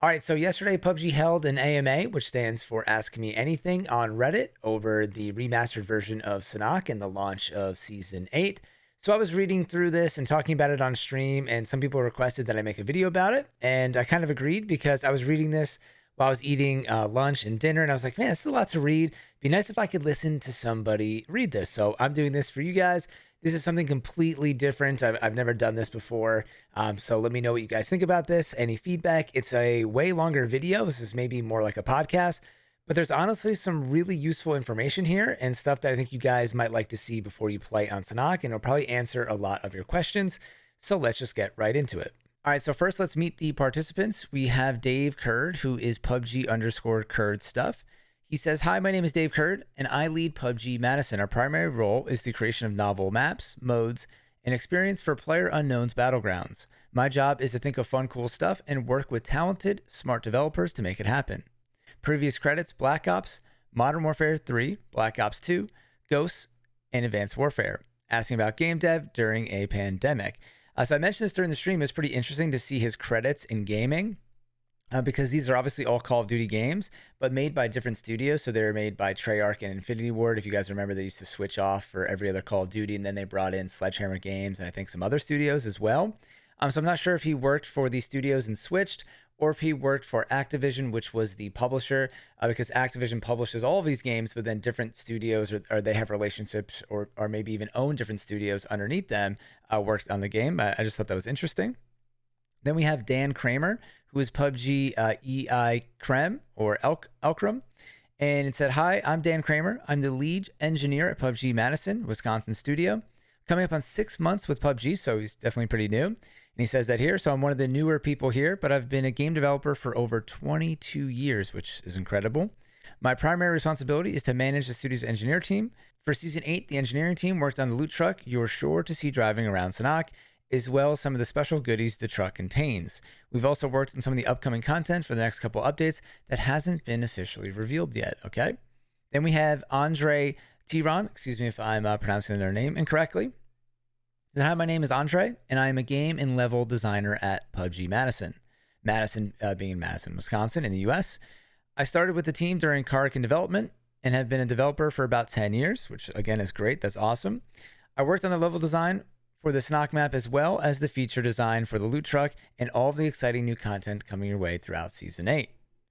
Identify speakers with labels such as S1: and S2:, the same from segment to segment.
S1: All right, so yesterday PUBG held an AMA, which stands for Ask Me Anything, on Reddit over the remastered version of Sanhok and the launch of Season 8. So I was reading through this and talking about it on stream, and some people requested that I make a video about it. And I kind of agreed because I was reading this while I was eating lunch and dinner, and I was like, man, this is a lot to read. Be nice if I could listen to somebody read this. So I'm doing this for you guys. This is something completely different. I've never done this before. So let me know what you guys think about this. Any feedback? It's a way longer video. This is maybe more like a podcast, but there's honestly some really useful information here and stuff that I think you guys might like to see before you play on Sanhok, and it'll probably answer a lot of your questions. So let's just get right into it. All right, so first let's meet the participants. We have Dave Curd, who is PUBG_Curd stuff. He says, hi, my name is Dave Curd, and I lead PUBG Madison. Our primary role is the creation of novel maps, modes, and experience for player unknown's battlegrounds. My job is to think of fun, cool stuff and work with talented, smart developers to make it happen. Previous credits, Black Ops, Modern Warfare 3, Black Ops 2, Ghosts, and Advanced Warfare. Asking about game dev during a pandemic. So I mentioned this during the stream. It's pretty interesting to see his credits in gaming. Because these are obviously all Call of Duty games, but made by different studios. So they're made by Treyarch and Infinity Ward. If you guys remember, they used to switch off for every other Call of Duty, and then they brought in Sledgehammer Games and I think some other studios as well. So I'm not sure if he worked for these studios and switched, or if he worked for Activision, which was the publisher, because Activision publishes all of these games, but then different studios or they have relationships or maybe even own different studios underneath them worked on the game. I just thought that was interesting. Then we have Dan Kramer, who is PUBG EI Krem or Elkram. And it said, hi, I'm Dan Kramer. I'm the lead engineer at PUBG Madison, Wisconsin studio. Coming up on 6 months with PUBG, so he's definitely pretty new. And he says that here. So I'm one of the newer people here, but I've been a game developer for over 22 years, which is incredible. My primary responsibility is to manage the studio's engineer team. For Season 8, the engineering team worked on the loot truck you're sure to see driving around Sanhok, as well as some of the special goodies the truck contains. We've also worked on some of the upcoming content for the next couple updates that hasn't been officially revealed yet, okay? Then we have Andre Tiron, excuse me if I'm pronouncing their name incorrectly. Hi, my name is Andre, and I am a game and level designer at PUBG Madison. Madison being in Madison, Wisconsin in the US. I started with the team during Karkin development and have been a developer for about 10 years, which again is great, that's awesome. I worked on the level design for the Sanhok map, as well as the feature design for the loot truck and all of the exciting new content coming your way throughout Season 8.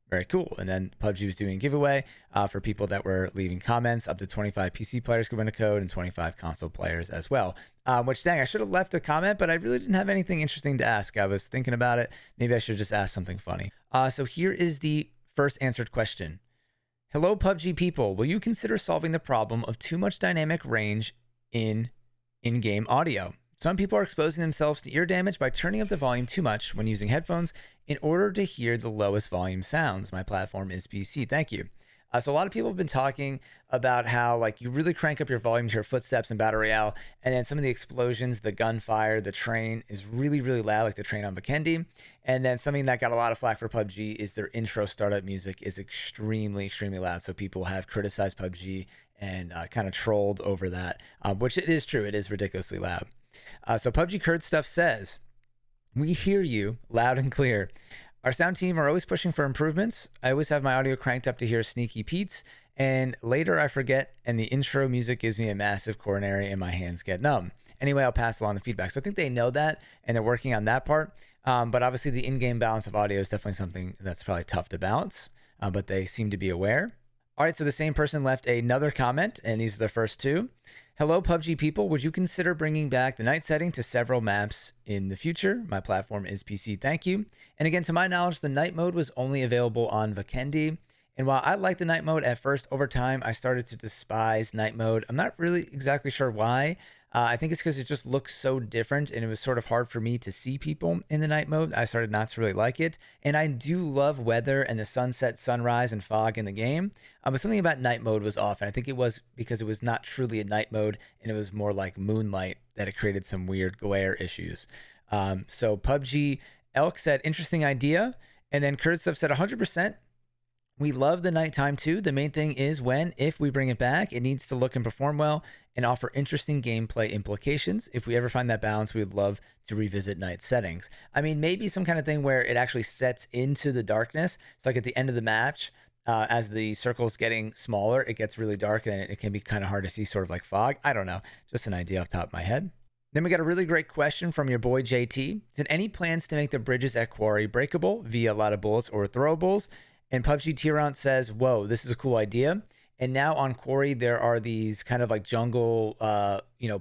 S1: Very cool. And then PUBG was doing a giveaway for people that were leaving comments. Up to 25 PC players could win a code and 25 console players as well. Which, dang, I should have left a comment, but I really didn't have anything interesting to ask. I was thinking about it. Maybe I should just ask something funny. So here is the first answered question. Hello, PUBG people. Will you consider solving the problem of too much dynamic range in in-game audio? Some people are exposing themselves to ear damage by turning up the volume too much when using headphones in order to hear the lowest volume sounds. My platform is PC. Thank you. So a lot of people have been talking about how like you really crank up your volume to hear footsteps in Battle Royale, and then some of the explosions, the gunfire, the train is really, really loud, like the train on Vikendi. And then something that got a lot of flack for PUBG is their intro startup music is extremely, extremely loud. So people have criticized PUBG and kind of trolled over that, which it is true. It is ridiculously loud. So PUBG Curd Stuff says, we hear you loud and clear. Our sound team are always pushing for improvements. I always have my audio cranked up to hear Sneaky Pete's, and later I forget, and the intro music gives me a massive coronary and my hands get numb. Anyway, I'll pass along the feedback. So I think they know that, and they're working on that part. But obviously the in-game balance of audio is definitely something that's probably tough to balance, but they seem to be aware. All right, so the same person left another comment, and these are the first two. Hello, PUBG people. Would you consider bringing back the night setting to several maps in the future? My platform is PC. Thank you. And again, to my knowledge, the night mode was only available on Vikendi. And while I liked the night mode at first, over time, I started to despise night mode. I'm not really exactly sure why. I think it's because it just looks so different, and it was sort of hard for me to see people in the night mode. I started not to really like it. And I do love weather and the sunset, sunrise, and fog in the game. But something about night mode was off. And I think it was because it was not truly a night mode, and it was more like moonlight that it created some weird glare issues. So PUBG Elk said, interesting idea. And then Kurtstuff said 100%. We love the nighttime too. The main thing is if we bring it back, it needs to look and perform well and offer interesting gameplay implications. If we ever find that balance, we would love to revisit night settings. I mean, maybe some kind of thing where it actually sets into the darkness. So like at the end of the match, as the circle's getting smaller, it gets really dark and it can be kind of hard to see, sort of like fog. I don't know, just an idea off the top of my head. Then we got a really great question from your boy JT. Did any plans to make the bridges at Quarry breakable via a lot of bullets or throwables? And PUBG Tyrant says, whoa, this is a cool idea. And now on Quarry, there are these kind of like jungle,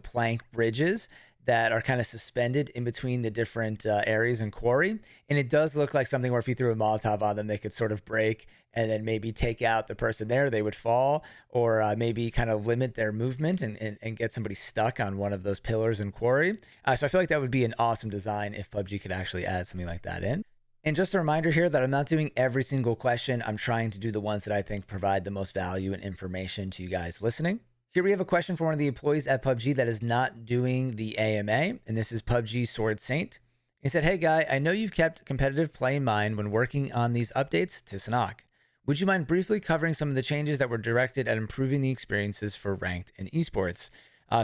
S1: plank bridges that are kind of suspended in between the different areas in Quarry. And it does look like something where if you threw a Molotov on them, they could sort of break and then maybe take out the person there, they would fall, or maybe kind of limit their movement and get somebody stuck on one of those pillars in Quarry. So I feel like that would be an awesome design if PUBG could actually add something like that in. And just a reminder here that I'm not doing every single question. I'm trying to do the ones that I think provide the most value and information to you guys listening. Here we have a question for one of the employees at PUBG that is not doing the AMA, and this is PUBG Sword Saint. He said, hey guy, I know you've kept competitive play in mind when working on these updates to Sanhok. Would you mind briefly covering some of the changes that were directed at improving the experiences for ranked and esports?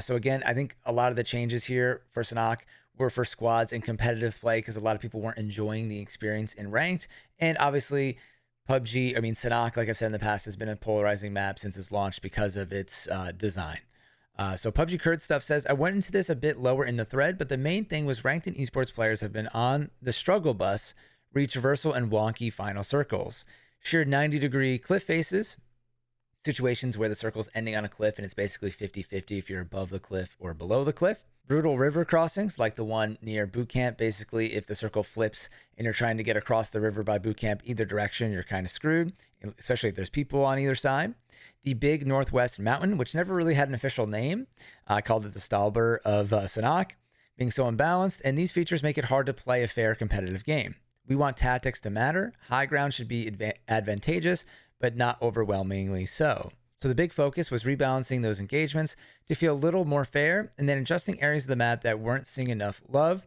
S1: So again, I think a lot of the changes here for Sanhok were for squads and competitive play because a lot of people weren't enjoying the experience in ranked. And obviously Sanhok, like I've said in the past, has been a polarizing map since its launch because of its design. So PUBG Kurd stuff says, I went into this a bit lower in the thread, but the main thing was ranked and esports players have been on the struggle bus, reach reversal and wonky final circles. Sheer 90-degree cliff faces, situations where the circle's ending on a cliff and it's basically 50-50 if you're above the cliff or below the cliff. Brutal river crossings like the one near boot camp. Basically, if the circle flips and you're trying to get across the river by boot camp either direction, you're kind of screwed, especially if there's people on either side. The big northwest mountain, which never really had an official name. I called it the Stalber of Sanhok, being so unbalanced, and these features make it hard to play a fair competitive game. We want tactics to matter. High ground should be advantageous, but not overwhelmingly so. So the big focus was rebalancing those engagements to feel a little more fair, and then adjusting areas of the map that weren't seeing enough love.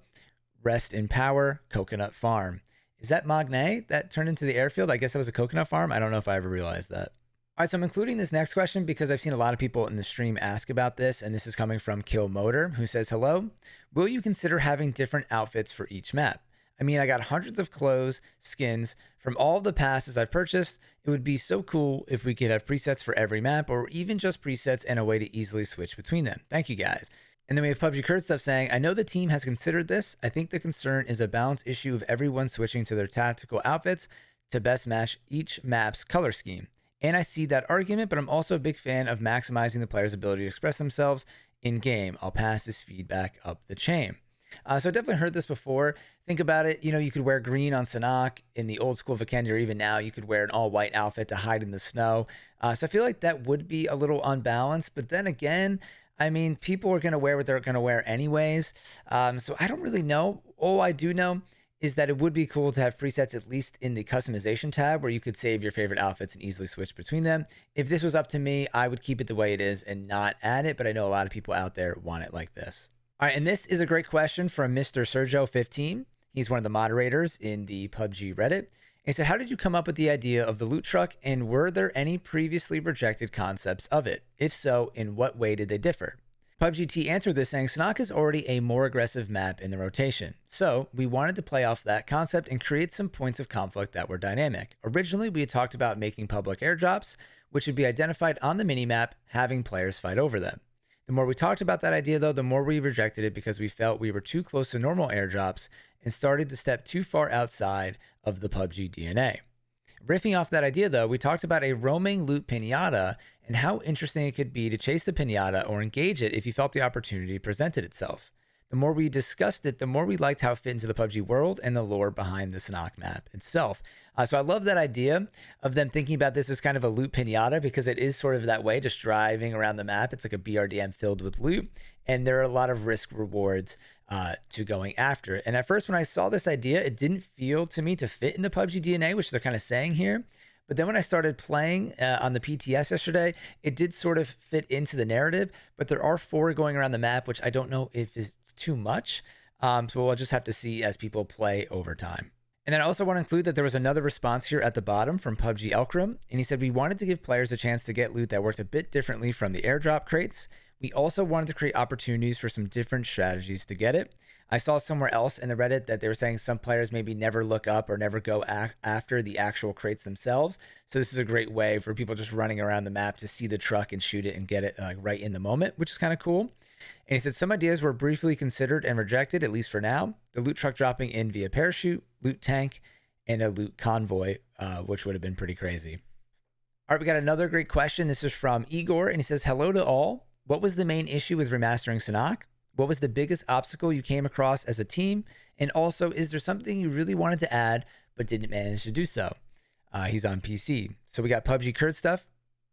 S1: Rest in Power, Coconut Farm. Is that Magne that turned into the airfield? I guess that was a coconut farm. I don't know if I ever realized that. All right, so I'm including this next question because I've seen a lot of people in the stream ask about this, and this is coming from Kill Motor, who says, hello, will you consider having different outfits for each map? I mean, I got hundreds of clothes, skins from all the passes I've purchased. It would be so cool if we could have presets for every map or even just presets and a way to easily switch between them. Thank you guys. And then we have PUBG Kurt stuff saying, I know the team has considered this. I think the concern is a balance issue of everyone switching to their tactical outfits to best match each map's color scheme. And I see that argument, but I'm also a big fan of maximizing the player's ability to express themselves in game. I'll pass this feedback up the chain. So I definitely heard this before. Think about it. You could wear green on Sanhok in the old school Vikendi, or even now you could wear an all white outfit to hide in the snow. So I feel like that would be a little unbalanced. But then again, I mean, people are going to wear what they're going to wear anyways. So I don't really know. All I do know is that it would be cool to have presets at least in the customization tab where you could save your favorite outfits and easily switch between them. If this was up to me, I would keep it the way it is and not add it. But I know a lot of people out there want it like this. All right, and this is a great question from Mr. Sergio15. He's one of the moderators in the PUBG Reddit. He said, how did you come up with the idea of the loot truck, and were there any previously rejected concepts of it? If so, in what way did they differ? PUBG T answered this saying, Sanhok is already a more aggressive map in the rotation. So we wanted to play off that concept and create some points of conflict that were dynamic. Originally, we had talked about making public airdrops, which would be identified on the minimap, having players fight over them. The more we talked about that idea, though, the more we rejected it because we felt we were too close to normal airdrops and started to step too far outside of the PUBG DNA. Riffing off that idea, though, we talked about a roaming loot pinata and how interesting it could be to chase the pinata or engage it if you felt the opportunity presented itself. The more we discussed it, the more we liked how it fit into the PUBG world and the lore behind the Sanhok map itself. So I love that idea of them thinking about this as kind of a loot pinata because it is sort of that way, just driving around the map. It's like a BRDM filled with loot, and there are a lot of risk rewards to going after it. And at first, when I saw this idea, it didn't feel to me to fit in the PUBG DNA, which they're kind of saying here. But then when I started playing on the PTS yesterday, it did sort of fit into the narrative, but there are 4 going around the map, which I don't know if is too much. So we'll just have to see as people play over time. And then I also want to include that there was another response here at the bottom from PUBG Elkram, and he said, we wanted to give players a chance to get loot that worked a bit differently from the airdrop crates. We also wanted to create opportunities for some different strategies to get it. I saw somewhere else in the Reddit that they were saying some players maybe never look up or never go after the actual crates themselves. So this is a great way for people just running around the map to see the truck and shoot it and get it right in the moment, which is kind of cool. And he said some ideas were briefly considered and rejected, at least for now. The loot truck dropping in via parachute, loot tank, and a loot convoy, which would have been pretty crazy. All right, we got another great question. This is from Igor, and he says, hello to all. What was the main issue with remastering Sanhok? What was the biggest obstacle you came across as a team? And also, is there something you really wanted to add but didn't manage to do so? He's on PC. So we got PUBG Kurt stuff.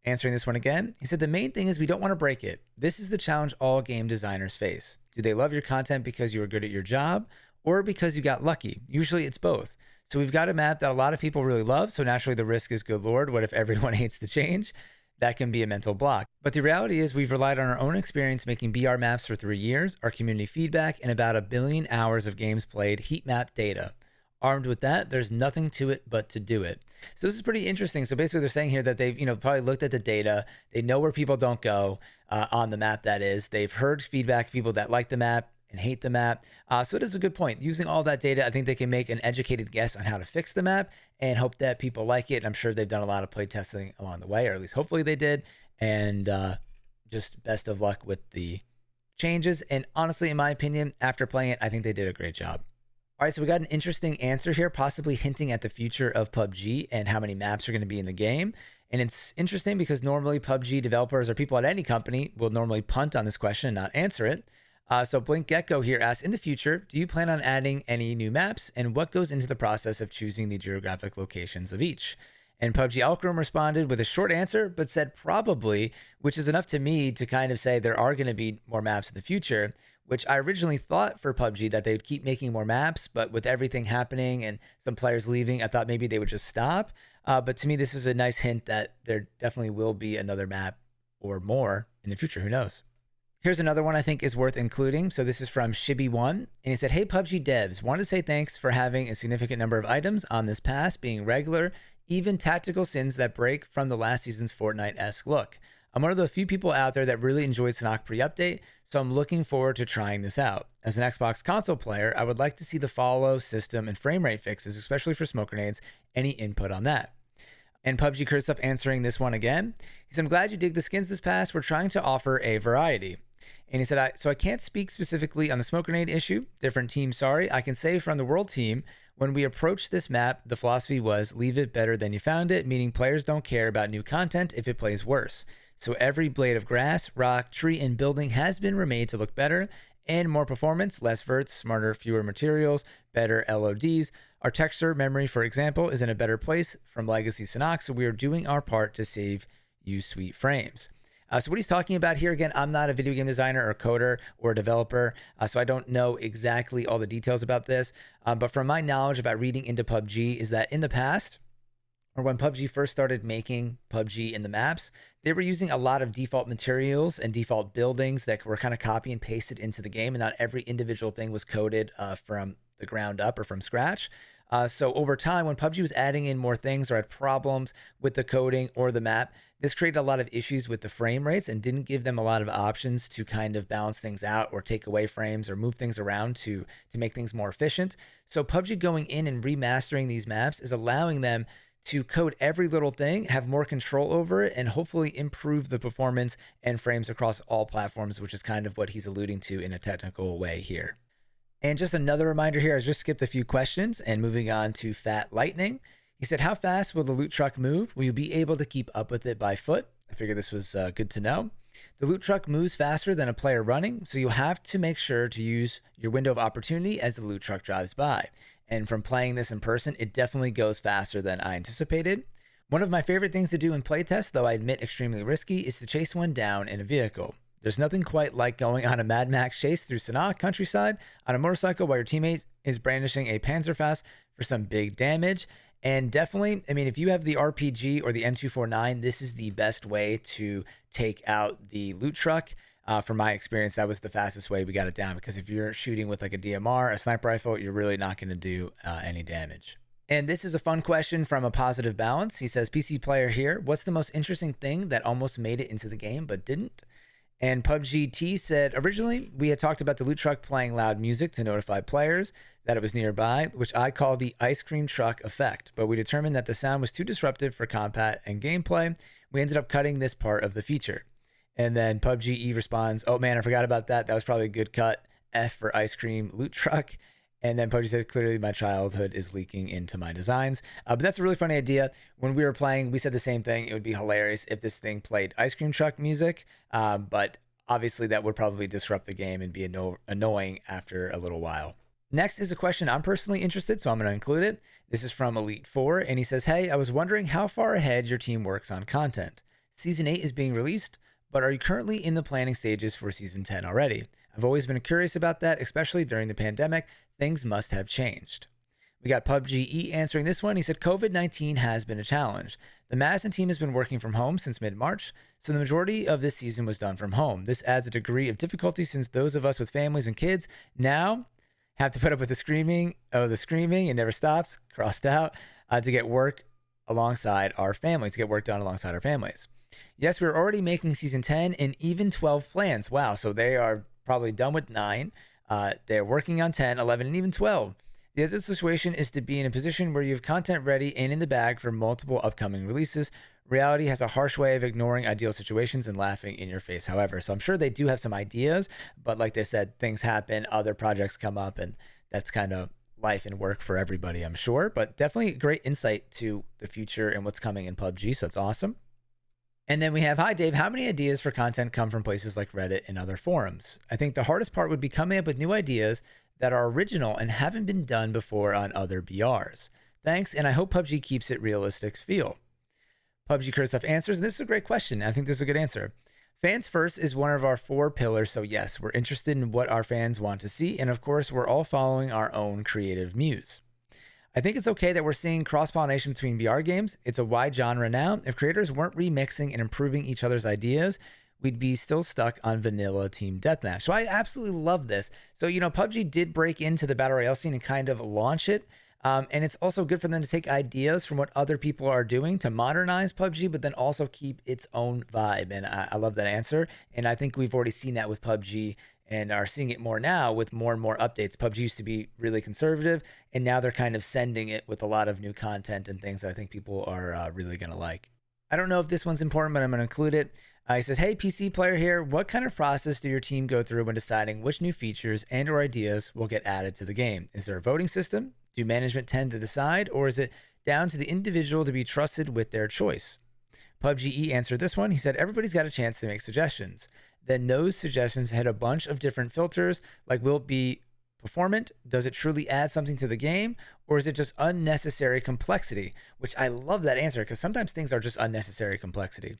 S1: Answering this one again, he said, the main thing is we don't want to break it. This is the challenge all game designers face. Do they love your content because you were good at your job or because you got lucky? Usually it's both. So we've got a map that a lot of people really love. So naturally the risk is, good Lord, what if everyone hates the change? That can be a mental block. But the reality is we've relied on our own experience making BR maps for 3 years, our community feedback, and about 1 billion hours of games played heat map data. Armed with that, there's nothing to it but to do it. So this is pretty interesting. So basically they're saying here that they've probably looked at the data. They know where people don't go on the map, that is. They've heard feedback, people that like the map and hate the map. So it is a good point. Using all that data, I think they can make an educated guess on how to fix the map and hope that people like it. And I'm sure they've done a lot of play testing along the way, or at least hopefully they did. And just best of luck with the changes. And honestly, in my opinion, after playing it, I think they did a great job. All right, so we got an interesting answer here, possibly hinting at the future of PUBG and how many maps are going to be in the game. And it's interesting because normally PUBG developers or people at any company will normally punt on this question and not answer it. So Blink Gecko here asks, in the future, do you plan on adding any new maps? And what goes into the process of choosing the geographic locations of each? And PUBG Alcrum responded with a short answer, but said probably, which is enough to me to kind of say there are going to be more maps in the future, which I originally thought for PUBG that they would keep making more maps, but with everything happening and some players leaving, I thought maybe they would just stop. But to me, this is a nice hint that there definitely will be another map or more in the future. Who knows? Here's another one I think is worth including. So this is from Shibby1, and he said, hey, PUBG devs, wanted to say thanks for having a significant number of items on this pass being regular, even tactical sins that break from the last season's Fortnite-esque look. I'm one of the few people out there that really enjoyed Sanhok pre-update, so I'm looking forward to trying this out. As an Xbox console player, I would like to see the follow system and frame rate fixes, especially for smoke grenades. Any input on that? And PUBG Kurtstuff answering this one again. He said, I'm glad you dig the skins this pass. We're trying to offer a variety. And he said, so I can't speak specifically on the smoke grenade issue. Different team, sorry. I can say from the world team, when we approached this map, the philosophy was leave it better than you found it, meaning players don't care about new content if it plays worse. So every blade of grass, rock, tree, and building has been remade to look better and more performance, less verts, smarter, fewer materials, better LODs. Our texture memory, for example, is in a better place from Legacy Sanhok, so we are doing our part to save you sweet frames. So what he's talking about here, again, I'm not a video game designer or coder or developer, so I don't know exactly all the details about this. But from my knowledge about reading into PUBG is that in the past, or when PUBG first started making PUBG in the maps, they were using a lot of default materials and default buildings that were kind of copy and pasted into the game, and not every individual thing was coded from the ground up or from scratch. So over time, when PUBG was adding in more things or had problems with the coding or the map, this created a lot of issues with the frame rates and didn't give them a lot of options to kind of balance things out or take away frames or move things around to make things more efficient. So PUBG going in and remastering these maps is allowing them to code every little thing, have more control over it, and hopefully improve the performance and frames across all platforms, which is kind of what he's alluding to in a technical way here. And just another reminder here, I just skipped a few questions and moving on to Fat Lightning. He said, how fast will the loot truck move? Will you be able to keep up with it by foot? I figured this was good to know. The loot truck moves faster than a player running, so you'll have to make sure to use your window of opportunity as the loot truck drives by. And from playing this in person, it definitely goes faster than I anticipated. One of my favorite things to do in playtests, though I admit extremely risky, is to chase one down in a vehicle. There's nothing quite like going on a Mad Max chase through Sanhok countryside on a motorcycle while your teammate is brandishing a Panzerfaust for some big damage. And definitely, I mean, if you have the RPG or the M249, this is the best way to take out the loot truck. From my experience, that was the fastest way we got it down, because if you're shooting with like a DMR, a sniper rifle, you're really not going to do any damage. And this is a fun question from a Positive Balance. He says, PC player here, what's the most interesting thing that almost made it into the game but didn't? And PUBG T said, originally we had talked about the loot truck playing loud music to notify players that it was nearby, which I call the ice cream truck effect. But we determined that the sound was too disruptive for combat and gameplay. We ended up cutting this part of the feature. And then PUBG E responds, oh man, I forgot about that. That was probably a good cut. F for ice cream loot truck. And then PUBG said, clearly my childhood is leaking into my designs. But that's a really funny idea. When we were playing, we said the same thing. It would be hilarious if this thing played ice cream truck music. But obviously that would probably disrupt the game and be annoying after a little while. Next is a question I'm personally interested, so I'm going to include it. This is from Elite 4, and he says, hey, I was wondering how far ahead your team works on content. Season 8 is being released, but are you currently in the planning stages for Season 10 already? I've always been curious about that, especially during the pandemic. Things must have changed. We got PUBG E answering this one. He said, COVID-19 has been a challenge. The Madison team has been working from home since mid-March, so the majority of this season was done from home. This adds a degree of difficulty since those of us with families and kids now have to put up with the screaming, it never stops, crossed out, to get work alongside our families, to get work done alongside our families. Yes, we're already making Season 10 and even 12 plans. Wow, so they are probably done with 9. They're working on 10, 11, and even 12. The other situation is to be in a position where you have content ready and in the bag for multiple upcoming releases. Reality has a harsh way of ignoring ideal situations and laughing in your face, however. So I'm sure they do have some ideas, but like they said, things happen, other projects come up, and that's kind of life and work for everybody, I'm sure. But definitely great insight to the future and what's coming in PUBG, so it's awesome. And then we have, hi Dave, how many ideas for content come from places like Reddit and other forums? I think the hardest part would be coming up with new ideas that are original and haven't been done before on other BRs. Thanks, and I hope PUBG keeps it realistic feel. PUBG Kurtstuff answers, and this is a great question. I think this is a good answer. Fans first is one of our 4 pillars, so yes, we're interested in what our fans want to see, and of course, we're all following our own creative muse. I think it's okay that we're seeing cross-pollination between BR games. It's a wide genre now. If creators weren't remixing and improving each other's ideas, we'd be still stuck on vanilla team deathmatch. So I absolutely love this. So, PUBG did break into the Battle Royale scene and kind of launch it. And it's also good for them to take ideas from what other people are doing to modernize PUBG, but then also keep its own vibe. And I love that answer. And I think we've already seen that with PUBG and are seeing it more now with more and more updates. PUBG used to be really conservative, and now they're kind of sending it with a lot of new content and things that I think people are really going to like. I don't know if this one's important, but I'm going to include it. He says, hey, PC player here, what kind of process do your team go through when deciding which new features and or ideas will get added to the game? Is there a voting system? Do management tend to decide, or is it down to the individual to be trusted with their choice? PUBG E answered this one. He said, everybody's got a chance to make suggestions. Then those suggestions hit a bunch of different filters, like will it be performant? Does it truly add something to the game? Or is it just unnecessary complexity? Which I love that answer, because sometimes things are just unnecessary complexity.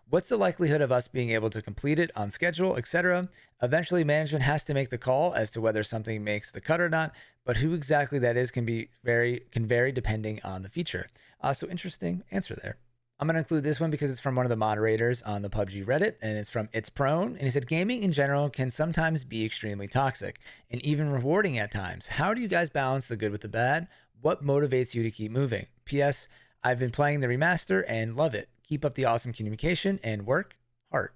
S1: What's the likelihood of us being able to complete it on schedule, etc.? Eventually, management has to make the call as to whether something makes the cut or not, but who exactly that is can vary depending on the feature. So interesting answer there. I'm going to include this one because it's from one of the moderators on the PUBG Reddit, and it's from It's Prone. And he said, gaming in general can sometimes be extremely toxic and even rewarding at times. How do you guys balance the good with the bad? What motivates you to keep moving? P.S. I've been playing the remaster and love it. Keep up the awesome communication and work hard.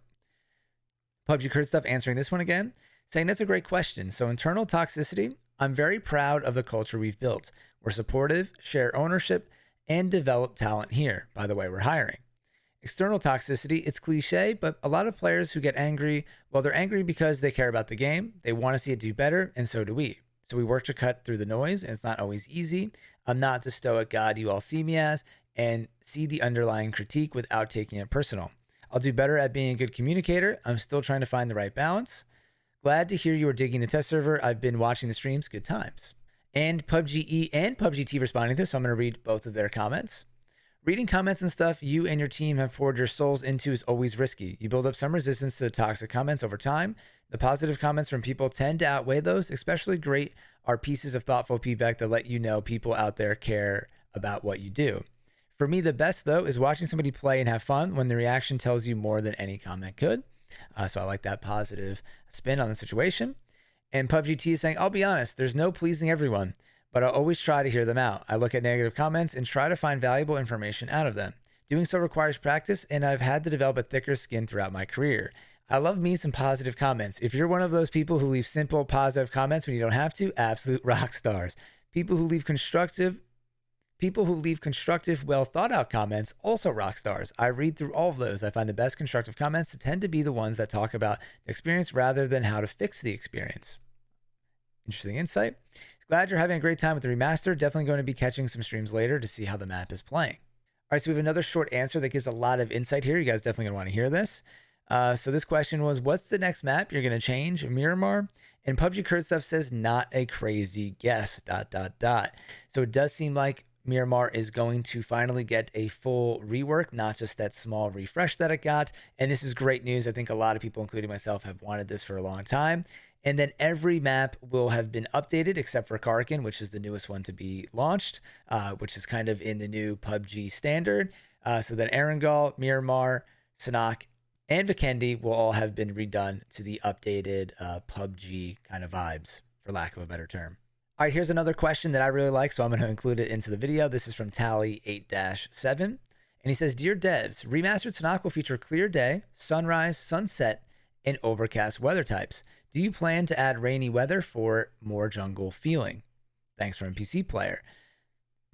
S1: PUBG Kurtstuff answering this one again, saying that's a great question. So internal toxicity, I'm very proud of the culture we've built. We're supportive, share ownership, and develop talent here. By the way, we're hiring. External toxicity, it's cliche, but a lot of players who get angry, well, they're angry because they care about the game. They want to see it do better, and so do we. So we work to cut through the noise, and it's not always easy. I'm not the stoic god you all see me as, and see the underlying critique without taking it personal. I'll do better at being a good communicator. I'm still trying to find the right balance. Glad to hear you are digging the test server. I've been watching the streams. Good times. And PUBG E and PUBG T responding to this, so I'm going to read both of their comments. Reading comments and stuff you and your team have poured your souls into is always risky. You build up some resistance to the toxic comments over time. The positive comments from people tend to outweigh those. Especially great are pieces of thoughtful feedback that let you know people out there care about what you do. For me, the best, though, is watching somebody play and have fun when the reaction tells you more than any comment could. So I like that positive spin on the situation. And PUBG T is saying, I'll be honest, there's no pleasing everyone, but I'll always try to hear them out. I look at negative comments and try to find valuable information out of them. Doing so requires practice, and I've had to develop a thicker skin throughout my career. I love me some positive comments. If you're one of those people who leave simple positive comments when you don't have to, absolute rock stars. People who leave constructive, well thought out comments, also rock stars. I read through all of those. I find the best constructive comments to tend to be the ones that talk about the experience rather than how to fix the experience. Interesting insight. Glad you're having a great time with the remaster. Definitely going to be catching some streams later to see how the map is playing. All right, so we have another short answer that gives a lot of insight here. You guys definitely going to want to hear this. So this question was, what's the next map you're going to change? Miramar? And PUBG Kurt stuff says, not a crazy guess, ... So it does seem like Miramar is going to finally get a full rework, not just that small refresh that it got. And this is great news. I think a lot of people, including myself, have wanted this for a long time. And then every map will have been updated except for Karkin, which is the newest one to be launched, which is kind of in the new PUBG standard. So then Erangel, Miramar, Sanhok, and Vikendi will all have been redone to the updated PUBG kind of vibes, for lack of a better term. All right, here's another question that I really like, so I'm going to include it into the video. This is from Tally8-7, and he says, Dear devs, remastered Sanhok will feature clear day, sunrise, sunset, and overcast weather types. Do you plan to add rainy weather for more jungle feeling? Thanks from PC Player.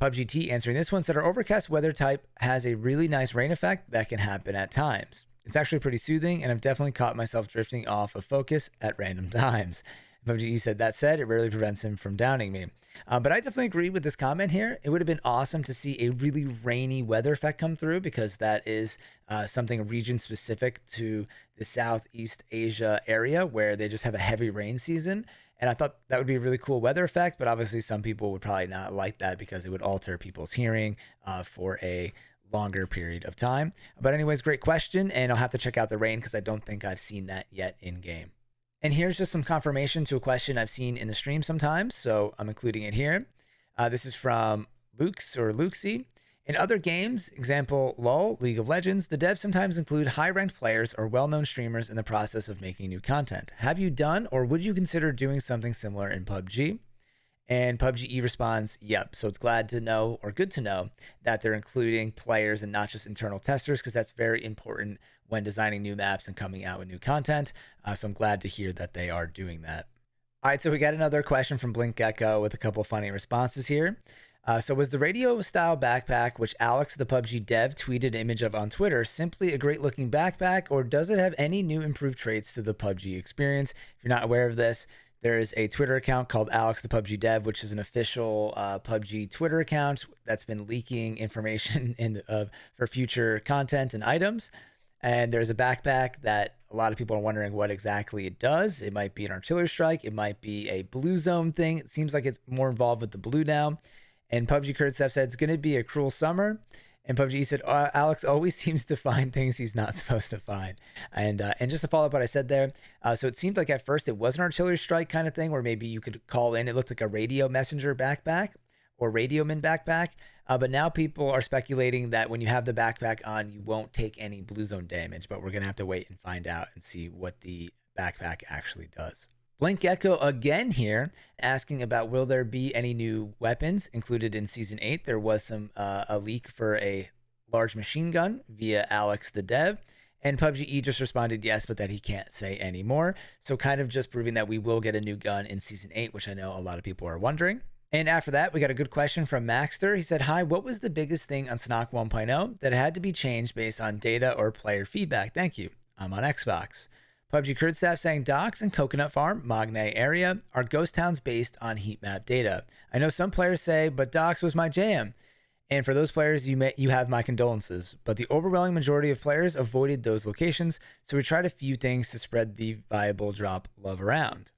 S1: PUBG T answering this one said, our overcast weather type has a really nice rain effect that can happen at times. It's actually pretty soothing, and I've definitely caught myself drifting off of focus at random times. PUBG said, that said, it rarely prevents him from downing me. But I definitely agree with this comment here. It would have been awesome to see a really rainy weather effect come through, because that is something region specific to the Southeast Asia area where they just have a heavy rain season. And I thought that would be a really cool weather effect, but obviously some people would probably not like that because it would alter people's hearing for a longer period of time. But anyways, great question. And I'll have to check out the rain because I don't think I've seen that yet in game. And here's just some confirmation to a question I've seen in the stream sometimes, so I'm including it here. This is from Lukes or Luxie. In other games, example LoL, League of Legends, the devs sometimes include high-ranked players or well-known streamers in the process of making new content. Have you done, or would you consider doing something similar in PUBG? And PUBG responds, yep. So it's glad to know, or good to know, that they're including players and not just internal testers, because that's very important when designing new maps and coming out with new content. So I'm glad to hear that they are doing that. All right, so we got another question from Blink Gecko with a couple funny responses here. So was the radio style backpack, which Alex, the PUBG dev, tweeted an image of on Twitter, simply a great looking backpack, or does it have any new improved traits to the PUBG experience? If you're not aware of this, there is a Twitter account called Alex the PUBG Dev, which is an official PUBG Twitter account that's been leaking information for future content and items. And there's a backpack that a lot of people are wondering what exactly it does. It might be an artillery strike. It might be a blue zone thing. It seems like it's more involved with the blue now. And PUBG Kurt Steph said it's going to be a cruel summer. And PUBG said, Alex always seems to find things he's not supposed to find. And just to follow up what I said there, so it seemed like at first it was an artillery strike kind of thing where maybe you could call in. It looked like a radio messenger backpack or radioman backpack. But now people are speculating that when you have the backpack on, you won't take any blue zone damage. But we're going to have to wait and find out and see what the backpack actually does. Blink Echo again here asking about, will there be any new weapons included in Season 8? There was a leak for a large machine gun via Alex the dev. And PUBG just responded yes, but that he can't say any more. So kind of just proving that we will get a new gun in Season 8, which I know a lot of people are wondering. And after that, we got a good question from Maxter. He said, hi, what was the biggest thing on Sanhok 1.0 that had to be changed based on data or player feedback? Thank you. I'm on Xbox. PUBG Kurd staff saying Docks and Coconut Farm, Magne area, are ghost towns based on heat map data. I know some players say, but Docks was my jam. And for those players, you have my condolences. But the overwhelming majority of players avoided those locations, so we tried a few things to spread the viable drop love around.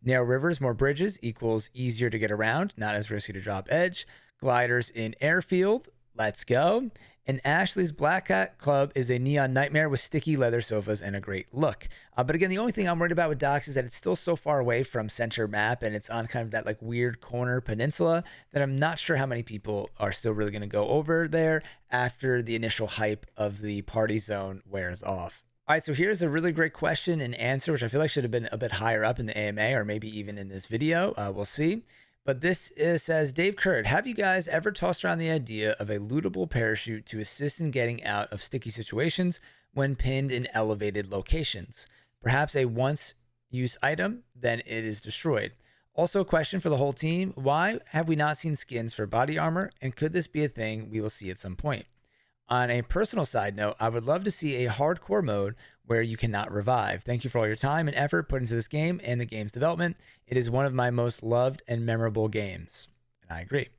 S1: Narrow rivers, more bridges equals easier to get around, not as risky to drop edge. Gliders in airfield, let's go. And Ashley's Black Cat Club is a neon nightmare with sticky leather sofas and a great look. But again, the only thing I'm worried about with Docks is that it's still so far away from center map and it's on kind of that like weird corner peninsula that I'm not sure how many people are still really going to go over there after the initial hype of the party zone wears off. All right, so here's a really great question and answer, which I feel like should have been a bit higher up in the AMA or maybe even in this video. We'll see. But says, Dave Curd, have you guys ever tossed around the idea of a lootable parachute to assist in getting out of sticky situations when pinned in elevated locations? Perhaps a once-use item, then it is destroyed. Also, a question for the whole team. Why have we not seen skins for body armor? And could this be a thing we will see at some point? On a personal side note, I would love to see a hardcore mode where you cannot revive. Thank you for all your time and effort put into this game and the game's development. It is one of my most loved and memorable games. And I agree.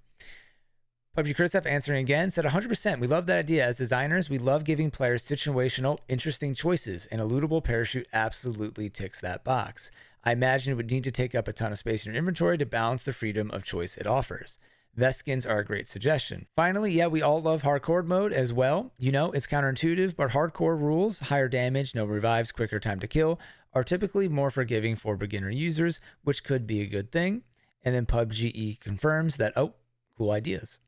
S1: PUBG Chris answering again said 100%. We love that idea. As designers, we love giving players situational, interesting choices, and a lootable parachute absolutely ticks that box. I imagine it would need to take up a ton of space in your inventory to balance the freedom of choice it offers. Vest skins are a great suggestion. Finally, yeah, we all love hardcore mode as well. You know, it's counterintuitive, but hardcore rules, higher damage, no revives, quicker time to kill, are typically more forgiving for beginner users, which could be a good thing. And then PUBG confirms that, oh, cool ideas.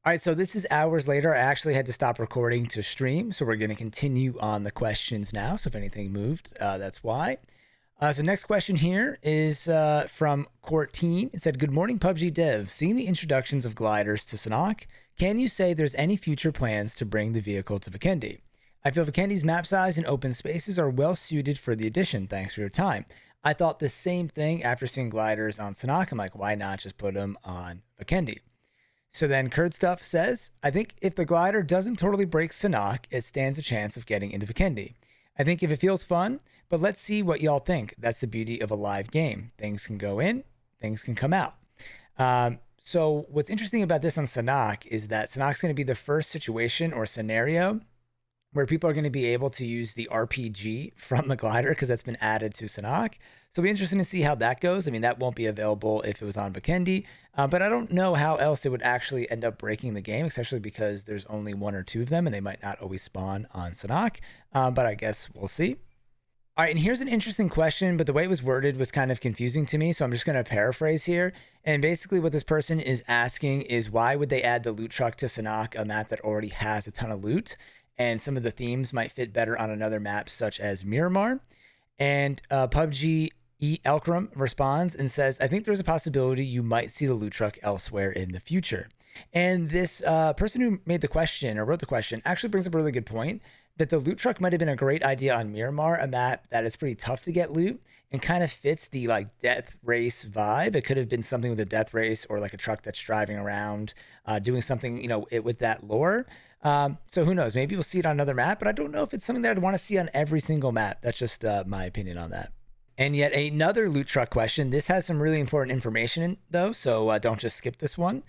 S1: All right, so this is hours later. I actually had to stop recording to stream, so we're going to continue on the questions now. So if anything moved, that's why. So next question here is from Courteen. It said, good morning, PUBG dev. Seeing the introductions of gliders to Sanhok, can you say there's any future plans to bring the vehicle to Vikendi? I feel Vikendi's map size and open spaces are well suited for the addition. Thanks for your time. I thought the same thing after seeing gliders on Sanhok. I'm like, why not just put them on Vikendi? So then Kurd Stuff says, I think if the glider doesn't totally break Sanhok, it stands a chance of getting into Vikendi. I think if it feels fun, but let's see what y'all think. That's the beauty of a live game. Things can go in, things can come out. So what's interesting about this on Sanhok is that Sanhok's going to be the first situation or scenario where people are going to be able to use the RPG from the glider because that's been added to Sanhok. So it'll be interesting to see how that goes. I mean, that won't be available if it was on Vikendi, but I don't know how else it would actually end up breaking the game, especially because there's only one or two of them and they might not always spawn on Sanhok, but I guess we'll see. All right, and here's an interesting question, but the way it was worded was kind of confusing to me, so I'm just going to paraphrase here. And basically what this person is asking is why would they add the loot truck to Sanhok, a map that already has a ton of loot? And some of the themes might fit better on another map, such as Miramar. And PUBG Elkram responds and says, I think there's a possibility you might see the loot truck elsewhere in the future. And this person who made the question or wrote the question actually brings up a really good point that the loot truck might have been a great idea on Miramar, a map that is pretty tough to get loot and kind of fits the like death race vibe. It could have been something with a death race or like a truck that's driving around, doing something, you know, with that lore. So who knows? Maybe we'll see it on another map, but I don't know if it's something that I'd want to see on every single map. That's just my opinion on that. And yet another loot truck question. This has some really important information in, though, so don't just skip this one.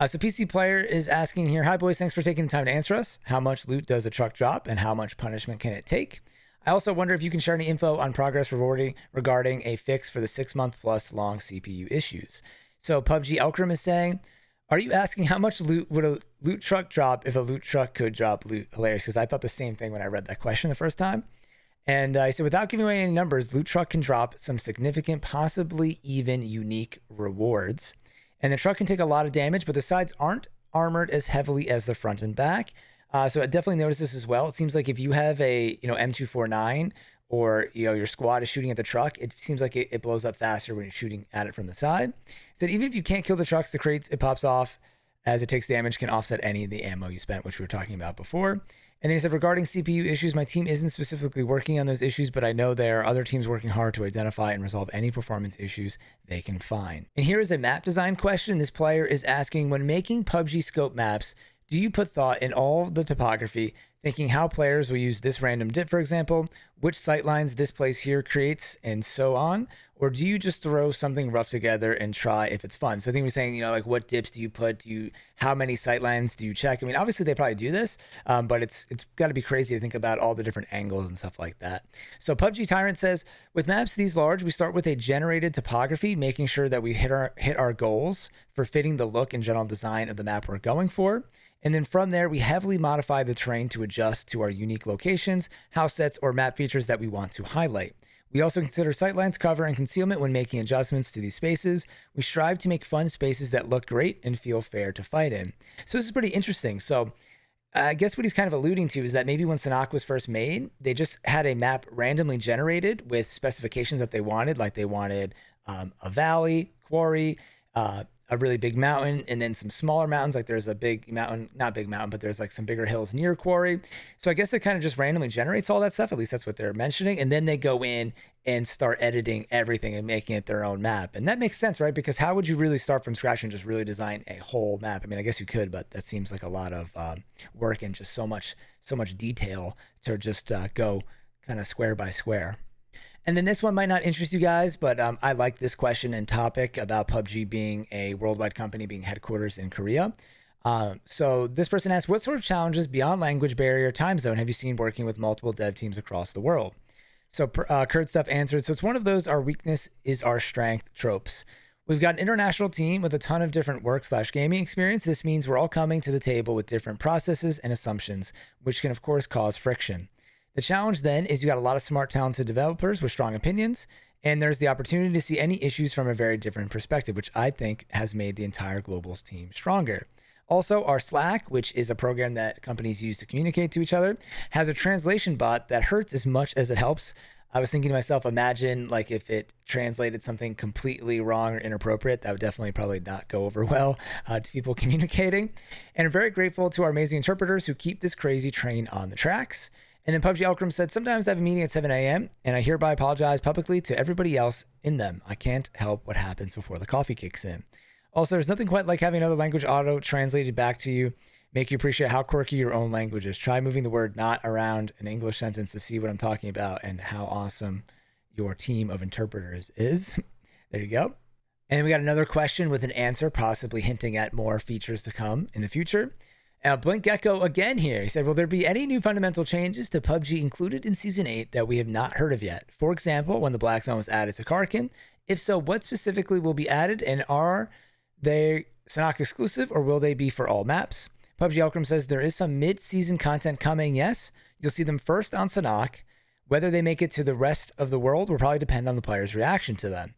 S1: So PC Player is asking here, hi boys, thanks for taking the time to answer us. How much loot does a truck drop and how much punishment can it take? I also wonder if you can share any info on progress regarding a fix for the 6-month plus long CPU issues. So PUBG Elkram is saying, are you asking how much loot would a loot truck drop if a loot truck could drop loot? Hilarious, because I thought the same thing when I read that question the first time. And I said, without giving away any numbers, loot truck can drop some significant, possibly even unique rewards. And the truck can take a lot of damage, but the sides aren't armored as heavily as the front and back. So I definitely noticed this as well. It seems like if you have a M249 or your squad is shooting at the truck, it seems like it blows up faster when you're shooting at it from the side. So even if you can't kill the trucks, the crates it pops off as it takes damage can offset any of the ammo you spent, which we were talking about before. And they said, regarding CPU issues, my team isn't specifically working on those issues, but I know there are other teams working hard to identify and resolve any performance issues they can find. And here is a map design question. This player is asking, when making PUBG scope maps, do you put thought in all the topography, thinking how players will use this random dip, for example, which sightlines this place here creates, and so on? Or do you just throw something rough together and try if it's fun? So I think we're saying, like what dips do you put? How many sightlines do you check? I mean, obviously they probably do this, but it's got to be crazy to think about all the different angles and stuff like that. So PUBG Tyrant says, with maps these large, we start with a generated topography, making sure that we hit our goals for fitting the look and general design of the map we're going for. And then from there, we heavily modify the terrain to adjust to our unique locations, house sets, or map features that we want to highlight. We also consider sightlines, cover, and concealment when making adjustments to these spaces. We strive to make fun spaces that look great and feel fair to fight in. So this is pretty interesting. So I guess what he's kind of alluding to is that maybe when Sanhok was first made, they just had a map randomly generated with specifications that they wanted, like they wanted a valley, quarry, a really big mountain, and then some smaller mountains. Like there's a big mountain, not big mountain, but there's like some bigger hills near quarry. So I guess it kind of just randomly generates all that stuff. At least that's what they're mentioning. And then they go in and start editing everything and making it their own map. And that makes sense, right? Because how would you really start from scratch and just really design a whole map? I mean, I guess you could, but that seems like a lot of work and just so much detail to just go kind of square by square. And then this one might not interest you guys, but I like this question and topic about PUBG being a worldwide company, being headquarters in Korea. So this person asks, what sort of challenges beyond language barrier, time zone have you seen working with multiple dev teams across the world? So Kurt Stuff answered, so it's one of those our weakness is our strength tropes. We've got an international team with a ton of different work/gaming experience. This means we're all coming to the table with different processes and assumptions, which can of course cause friction. The challenge then is you got a lot of smart, talented developers with strong opinions, and there's the opportunity to see any issues from a very different perspective, which I think has made the entire Globals team stronger. Also, our Slack, which is a program that companies use to communicate to each other, has a translation bot that hurts as much as it helps. I was thinking to myself, imagine like if it translated something completely wrong or inappropriate, that would definitely probably not go over well to people communicating. And I'm very grateful to our amazing interpreters who keep this crazy train on the tracks. And then PUBG Alcrum said, sometimes I have a meeting at 7 a.m. and I hereby apologize publicly to everybody else in them. I can't help what happens before the coffee kicks in. Also, there's nothing quite like having another language auto translated back to you, make you appreciate how quirky your own language is. Try moving the word not around an English sentence to see what I'm talking about and how awesome your team of interpreters is. There you go. And we got another question with an answer, possibly hinting at more features to come in the future. Blink Gecko again here. He said, will there be any new fundamental changes to PUBG included in Season 8 that we have not heard of yet? For example, when the Black Zone was added to Karkin? If so, what specifically will be added, and are they Sanhok exclusive, or will they be for all maps? PUBG Alcrum says there is some mid-season content coming, yes. You'll see them first on Sanhok. Whether they make it to the rest of the world will probably depend on the player's reaction to them.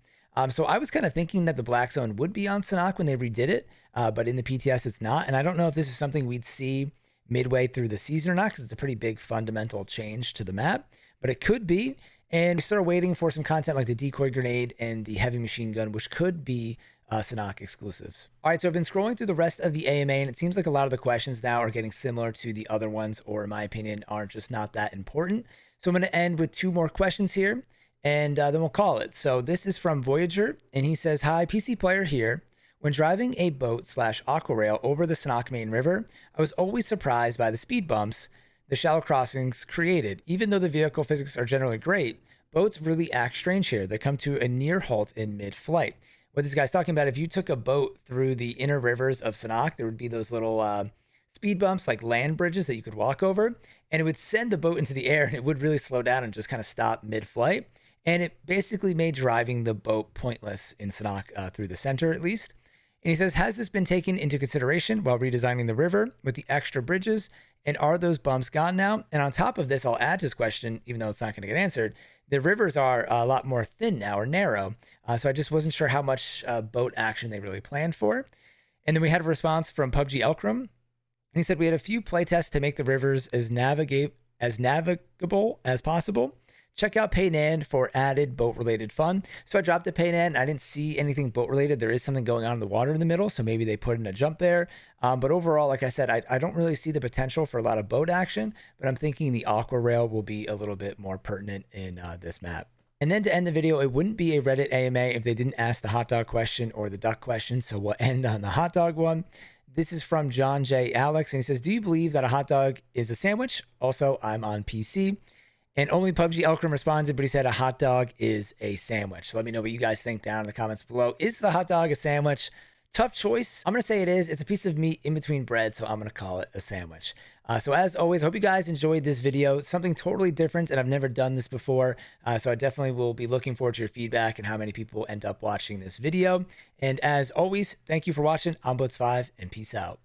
S1: So I was kind of thinking that the Black Zone would be on Sanhok when they redid it, but in the PTS it's not. And I don't know if this is something we'd see midway through the season or not, because it's a pretty big fundamental change to the map, but it could be. And we started waiting for some content like the decoy grenade and the heavy machine gun, which could be Sanhok exclusives. All right, so I've been scrolling through the rest of the AMA, and it seems like a lot of the questions now are getting similar to the other ones, or in my opinion, are just not that important. So I'm going to end with two more questions here, and then we'll call it. So this is from Voyager, and he says, hi, PC player here. When driving a boat/aqua rail over the Sanhok main river, I was always surprised by the speed bumps the shallow crossings created. Even though the vehicle physics are generally great, boats really act strange here. They come to a near halt in mid-flight. What this guy's talking about, if you took a boat through the inner rivers of Sanhok, there would be those little speed bumps, like land bridges that you could walk over, and it would send the boat into the air, and it would really slow down and just kind of stop mid-flight. And it basically made driving the boat pointless in Sanhok through the center, at least. And he says, has this been taken into consideration while redesigning the river with the extra bridges? And are those bumps gone now? And on top of this, I'll add to this question, even though it's not going to get answered, the rivers are a lot more thin now, or narrow. So I just wasn't sure how much boat action they really planned for. And then we had a response from PUBG Elkrum. And he said, we had a few playtests to make the rivers as navigable as possible. Check out Paynan for added boat-related fun. So I dropped a Paynan. I didn't see anything boat-related. There is something going on in the water in the middle, so maybe they put in a jump there. But overall, like I said, I don't really see the potential for a lot of boat action, but I'm thinking the aqua rail will be a little bit more pertinent in this map. And then to end the video, it wouldn't be a Reddit AMA if they didn't ask the hot dog question or the duck question, so we'll end on the hot dog one. This is from John J. Alex, and he says, do you believe that a hot dog is a sandwich? Also, I'm on PC. And only PUBG Elkrum responded, but he said a hot dog is a sandwich. So let me know what you guys think down in the comments below. Is the hot dog a sandwich? Tough choice. I'm going to say it is. It's a piece of meat in between bread, so I'm going to call it a sandwich. So as always, hope you guys enjoyed this video. Something totally different, and I've never done this before. So I definitely will be looking forward to your feedback and how many people end up watching this video. And as always, thank you for watching. I'm Blitz5, and peace out.